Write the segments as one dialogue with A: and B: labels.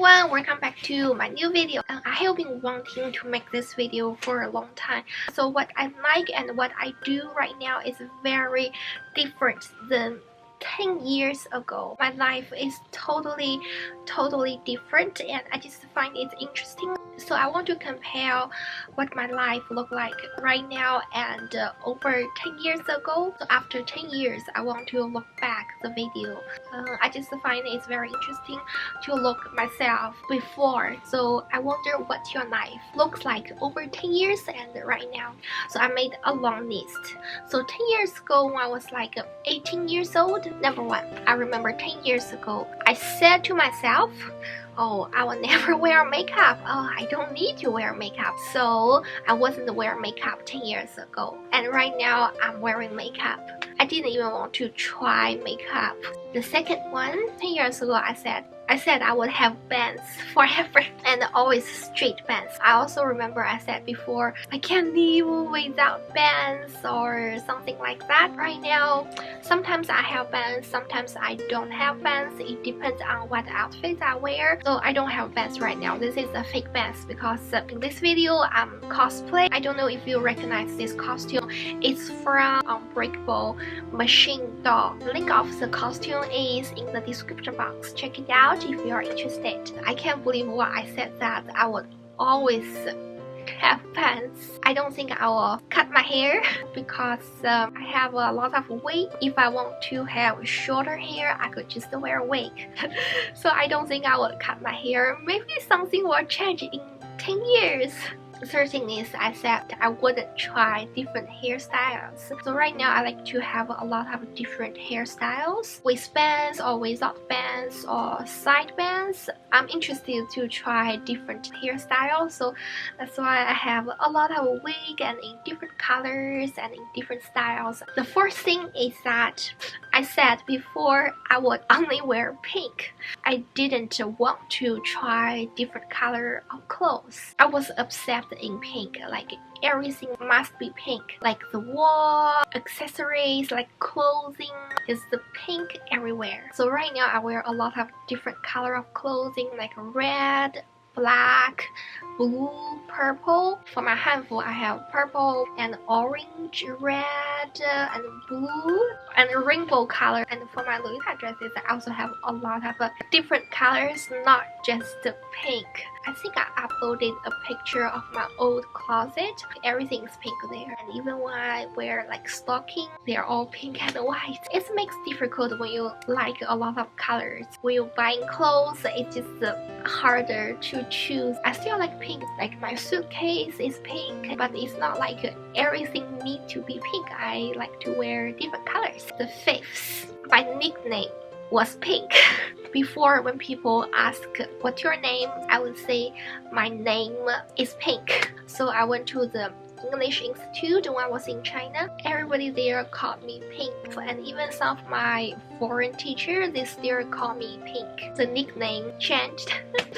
A: everyone, welcome back to my new video. I have been wanting to make this video for a long time. So what I like and what I do right now is very different than 10 years ago. My life is totally different, and I just find it interesting. So I want to compare what my life look like right now and over 10 years ago. So after 10 years, I want to look back the video. I just find it's very interesting to look myself before. So I wonder what your life looks like over 10 years and right now. So I made a long list. So 10 years ago, when I was like 18 years old, number one, I remember 10 years ago, I said to myself, oh, I will never wear makeup. Oh, I don't need to wear makeup. So I wasn't wearing makeup 10 years ago. And right now I'm wearing makeup. I didn't even want to try makeup. The second one, 10 years ago, I said I would have bands forever and always straight bands. I also remember I said before, I can't live without bands or something like that. Right now, sometimes I have bands, sometimes I don't have bands. It depends on what outfits I wear. So I don't have bands right now. This is a fake bands because in this video, I'm cosplay. I don't know if you recognize this costume. It's from Unbreakable Machine Doll. The link of the costume is in the description box. Check it out if you are interested. I can't believe what I said that I would always have pants. I don't think I will cut my hair because I have a lot of wig. If I want to have shorter hair, I could just wear a wig. So I don't think I will cut my hair. Maybe something will change in 10 years. The third thing is I said I wouldn't try different hairstyles. So right now I like to have a lot of different hairstyles with bands or without bands or side bands. I'm interested to try different hairstyles, so that's why I have a lot of wig and in different colors and in different styles. The fourth thing is that I said before I would only wear pink. I didn't want to try different color of clothes. I was obsessed in pink, like everything must be pink, like the wall, accessories, like clothing is the pink everywhere. So right now I wear a lot of different color of clothing like red, black, blue, purple. For my handful, I have purple and orange, red, and blue, and rainbow color. And for my Lolita dresses, I also have a lot of different colors, not just pink. I think I uploaded a picture of my old closet. Everything is pink there. And even when I wear like stocking, they're all pink and white. It makes it difficult when you like a lot of colors. When you're buying clothes, it's just harder to choose. I still like pink. Like my suitcase is pink, but it's not like everything need to be pink. I like to wear different colors. The fifth, my nickname was pink. Before, when people ask what's your name, I would say my name is Pink. So I went to the English Institute when I was in China. Everybody there called me Pink, and even some of my foreign teachers, they still call me Pink. The nickname changed.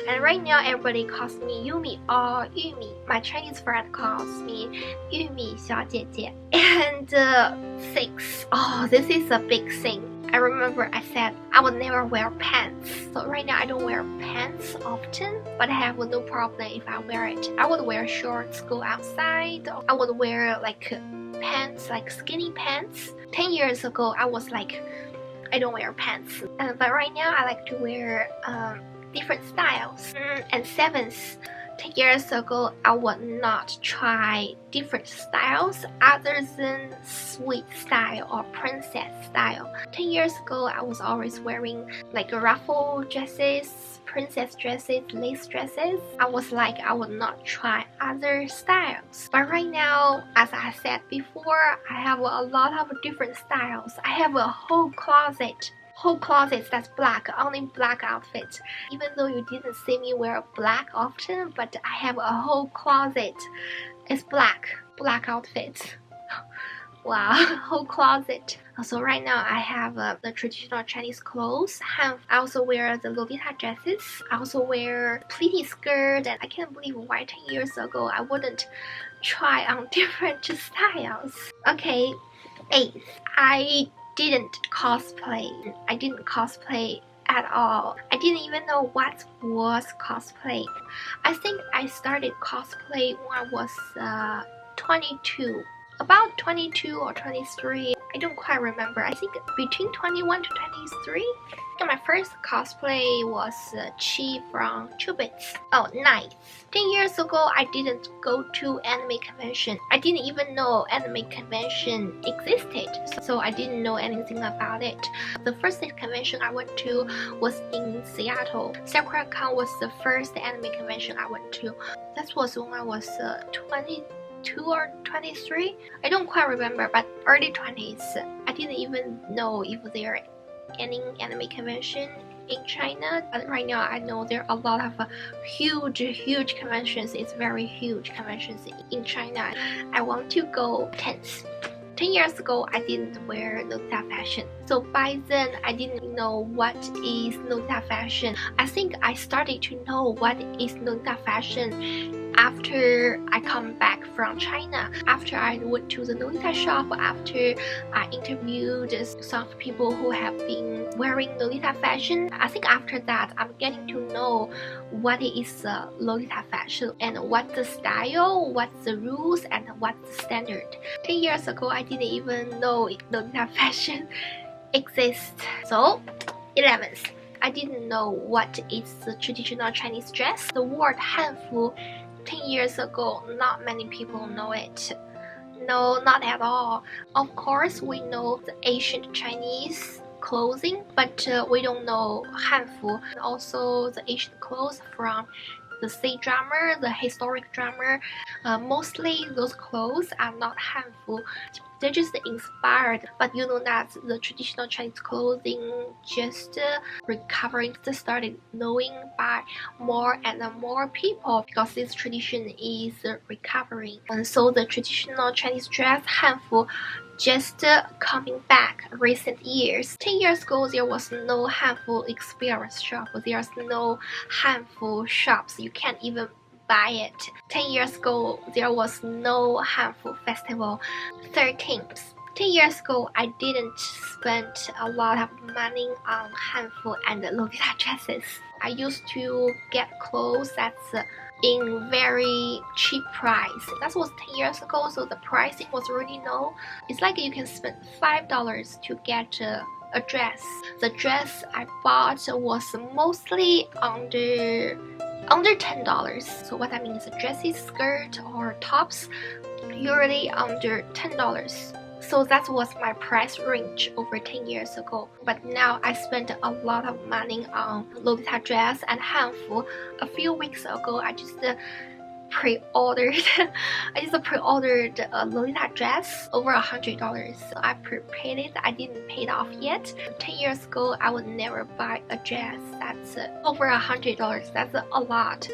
A: And right now everybody calls me Yumi or Yumi. My Chinese friend calls me Yumi 小姐姐. And six, oh, this is a big thing. I remember I said I would never wear pants. So right now I don't wear pants often, but I have no problem if I wear it. I would wear shorts, go outside. I would wear like pants, like skinny pants. 10 years ago, I was like, I don't wear pants. But right now I like to wear different styles. And seventh, 10 years ago, I would not try different styles other than sweet style or princess style. 10 years ago, I was always wearing like ruffle dresses, princess dresses, lace dresses. I was like, I would not try other styles. But right now, as I said before, I have a lot of different styles. I have a whole closet that's black, only black outfits. Even though you didn't see me wear black often, but I have a whole closet. It's black outfits. Wow, whole closet. So right now I have the traditional Chinese clothes. I also wear the Lolita dresses. I also wear pleated skirt, and I can't believe why 10 years ago I wouldn't try on different styles. Okay, 8th, I didn't cosplay at all. I didn't even know what was cosplay. I think I started cosplay when I was 22. About 22 or 23. I don't quite remember. I think between 21 to 23. My first cosplay was Chi from 2-Bits. Oh, nice. 10 years ago, I didn't go to anime convention. I didn't even know anime convention existed, so I didn't know anything about it. The first convention I went to was in Seattle. SakuraCon was the first anime convention I went to. That was when I was 22 or 23. I don't quite remember, but early 20s. I didn't even know if there are any anime convention in China. But right now I know there are a lot of huge conventions. It's very huge conventions in China. I want to go 10 years ago, I didn't wear Lolita fashion. So by then, I didn't know what is Lolita fashion. I think I started to know what is Lolita fashion after I come back from China. After I went to the Lolita shop, after I interviewed some people who have been wearing Lolita fashion. I think after that, I'm getting to know what is Lolita fashion and what's the style, what's the rules, and what's the standard. 10 years ago, I didn't even know Lolita fashion exists. So, 11th, I didn't know what is the traditional Chinese dress. The word hanfu 10 years ago, not many people know it. No, not at all. Of course, we know the ancient Chinese clothing, but we don't know hanfu. Also, the ancient clothes from the C-drama, the historic drama. Mostly those clothes are not hanfu. They're just inspired, but you know that the traditional Chinese clothing just recovering, just started knowing by more and more people because this tradition is recovering. And so the traditional Chinese dress, hanfu, just coming back recent years. 10 years ago, there was no hanfu experience shop. There's no hanfu shops. You can't even buy it. 10 years ago, there was no hanfu festival. 13th. 10 years ago, I didn't spend a lot of money on hanfu and Lolita dresses. I used to get clothes that's in very cheap price. That was 10 years ago, so the pricing was really low. It's like you can spend $5 to get a dress. The dress I bought was mostly under $10. So what I mean is dresses, skirt, or tops, usually under $10. So that was my price range over 10 years ago. But now I spent a lot of money on Lolita dress and hanfu. A few weeks ago, I just pre-ordered a Lolita dress over $100. So I prepaid it. I didn't pay it off yet. 10 years ago, I would never buy a dress that's over $100. That's a lot.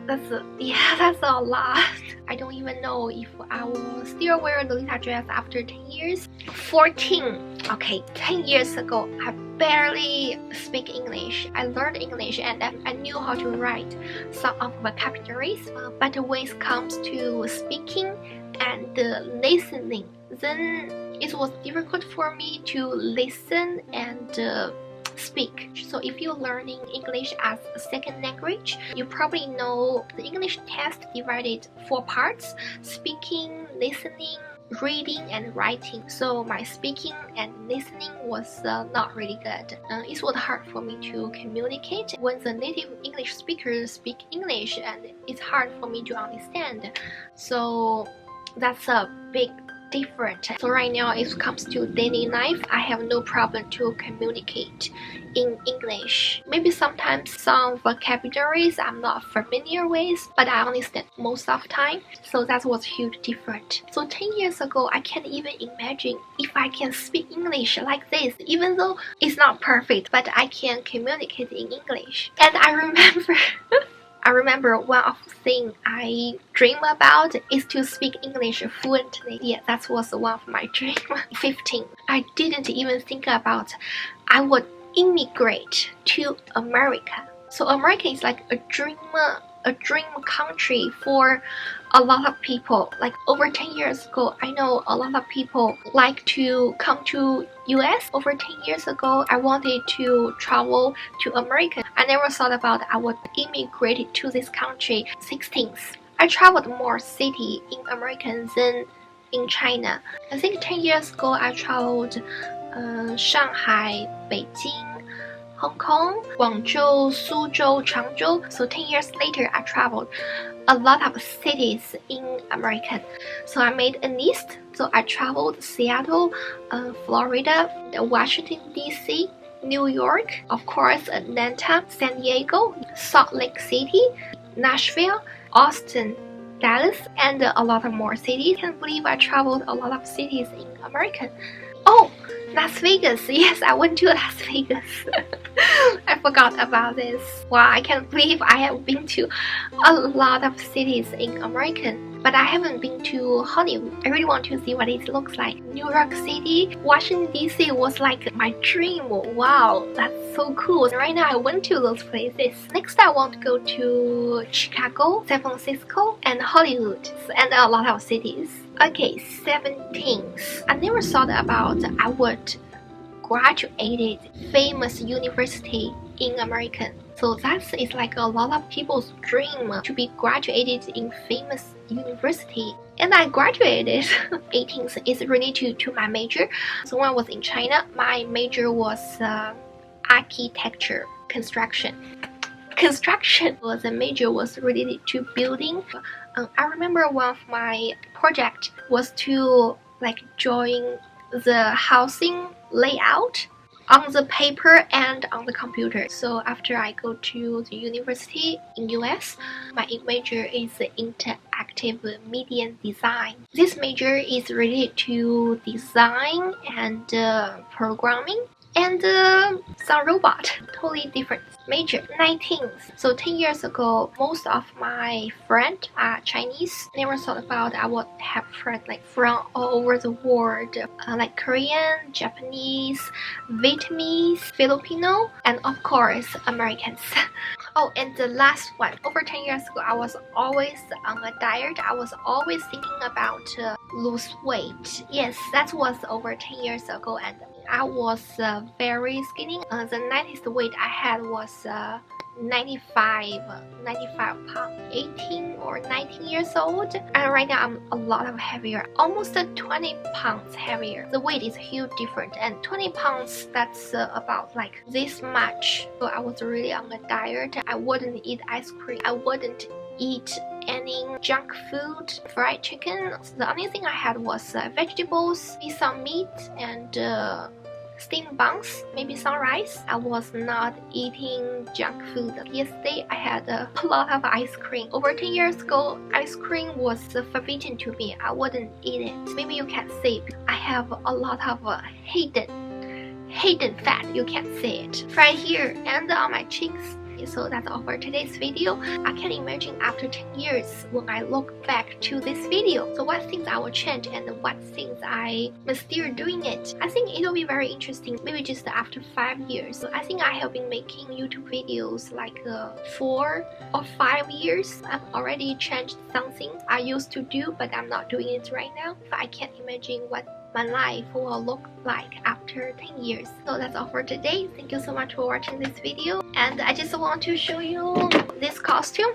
A: That's a lot. I don't even know if I will still wear a Lolita dress after 10 years. 14. Okay, 10 years ago, I barely speak English. I learned English and I knew how to write some of vocabularies. But when it comes to speaking and listening, then it was difficult for me to listen and speak. So if you're learning English as a second language, you probably know the English test divided 4 parts: speaking, listening, reading, and writing. So my speaking and listening was not really good. It was hard for me to communicate when the native English speakers speak English, and it's hard for me to understand. So that's a big different. So right now, if it comes to daily life, I have no problem to communicate in English. Maybe sometimes some vocabularies I'm not familiar with, but I understand most of the time. So that was huge different. So 10 years ago, I can't even imagine if I can speak English like this, even though it's not perfect, but I can communicate in English. And I remember one of the things I dream about is to speak English fluently. Yeah, that was one of my dreams. 15. I didn't even think about I would immigrate to America. So America is like a a dream country for a lot of people. Like over 10 years ago, I know a lot of people like to come to US. Over 10 years ago, I wanted to travel to America. I never thought about I would immigrate to this country. 16th, I traveled more city in America than in China. I think 10 years ago, I traveled Shanghai, Beijing, Hong Kong, Guangzhou, Suzhou, Changzhou. So 10 years later, I traveled a lot of cities in America. So I made a list. So I traveled Seattle, Florida, Washington DC, New York, of course Atlanta, San Diego, Salt Lake City, Nashville, Austin, Dallas, and a lot of more cities. I can't believe I traveled a lot of cities in America. Oh, Las Vegas. Yes, I went to Las Vegas. I forgot about this. Wow, I can't believe I have been to a lot of cities in America, but I haven't been to Hollywood. I really want to see what it looks like. New York City, Washington DC was like my dream. Wow, that's so cool. Right now I went to those places. Next I want to go to Chicago, San Francisco, and Hollywood, and a lot of cities. Okay, 17th. I never thought about I would graduate famous university in America. So that is like a lot of people's dream to be graduated in famous university. And I graduated. 18th is related to my major. So when I was in China, my major was architecture, construction. The major was related to building. I remember one of my project was to like drawing the housing layout on the paper and on the computer. So after I go to the university in US, my major is interactive media design. This major is related to design and programming and some robot. Totally different major. 19th. So 10 years ago, most of my friends are Chinese. Never thought about I would have friends like from all over the world, like Korean, Japanese, Vietnamese, Filipino, and of course Americans. Oh, and the last one. Over 10 years ago, I was always on a diet. I was always thinking about lose weight. Yes, that was over 10 years ago, and I was very skinny. The latest weight I had was 95 pounds, 18 or 19 years old. And right now I'm a lot of heavier, almost 20 pounds heavier. The weight is huge different, and 20 pounds, that's about like this much. So I was really on a diet. I wouldn't eat ice cream. I wouldn't eat any junk food, fried chicken. The only thing I had was vegetables, some meat, and steamed buns, maybe some rice. I was not eating junk food. Yesterday I had a lot of ice cream. Over 10 years ago, ice cream was forbidden to me. I wouldn't eat it. Maybe you can see I have a lot of hidden fat. You can see it right here and on my cheeks. So that's all for today's video. I can imagine after 10 years when I look back to this video. So what things I will change and what things I am still doing it. I think it will be very interesting. Maybe just after 5 years. So I think I have been making YouTube videos like 4 or 5 years. I've already changed something I used to do, but I'm not doing it right now. I can't imagine what my life will look like after 10 years. So that's all for today. Thank you so much for watching this video, and I just want to show you this costume.